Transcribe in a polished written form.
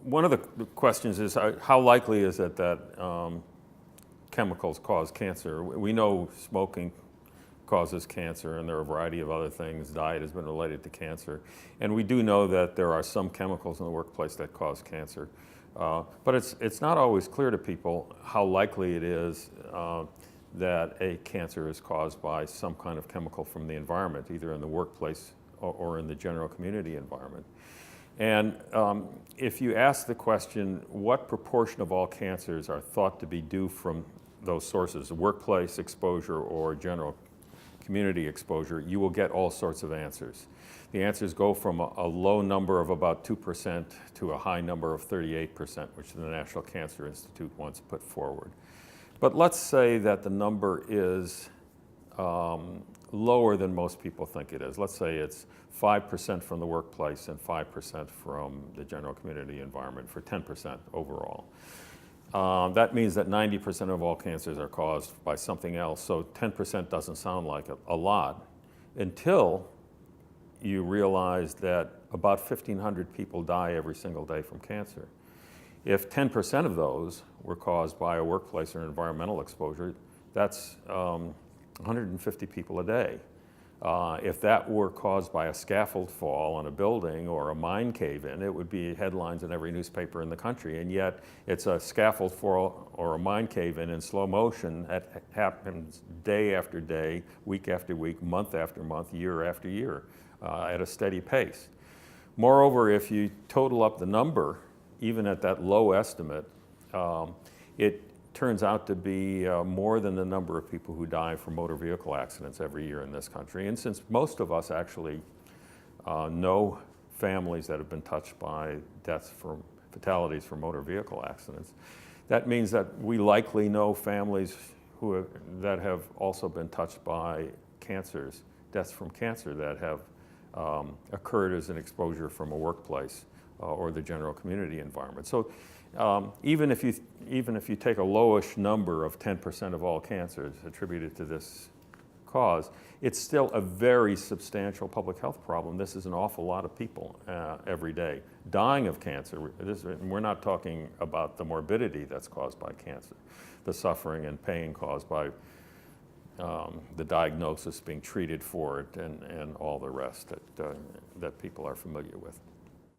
one of the questions is how likely is it that chemicals cause cancer? We know smoking causes cancer, and there are a variety of other things. Diet has been related to cancer. And we do know that there are some chemicals in the workplace that cause cancer. But it's not always clear to people how likely it is that a cancer is caused by some kind of chemical from the environment, either in the workplace or in the general community environment. And if you ask the question, what proportion of all cancers are thought to be due from those sources, workplace exposure or general community exposure, you will get all sorts of answers. The answers go from a low number of about 2% to a high number of 38%, which the National Cancer Institute once put forward. But let's say that the number is lower than most people think it is. Let's say it's 5% from the workplace and 5% from the general community environment for 10% overall. That means that 90% of all cancers are caused by something else, so 10% doesn't sound like a lot until you realize that about 1,500 people die every single day from cancer. If 10% of those were caused by a workplace or environmental exposure, that's 150 people a day. If that were caused by a scaffold fall on a building or a mine cave-in, it would be headlines in every newspaper in the country. And yet, it's a scaffold fall or a mine cave-in in slow motion that happens day after day, week after week, month after month, year after year, at a steady pace. Moreover, if you total up the number, even at that low estimate, it turns out to be more than the number of people who die from motor vehicle accidents every year in this country. And since most of us actually know families that have been touched by fatalities from motor vehicle accidents, that means that we likely know families that have also been touched by cancers, deaths from cancer that have occurred as an exposure from a workplace or the general community environment. So even if you take a lowish number of 10% of all cancers attributed to this cause, it's still a very substantial public health problem. This is an awful lot of people every day dying of cancer. We're not talking about the morbidity that's caused by cancer, the suffering and pain caused by the diagnosis, being treated for it, and all the rest that people are familiar with.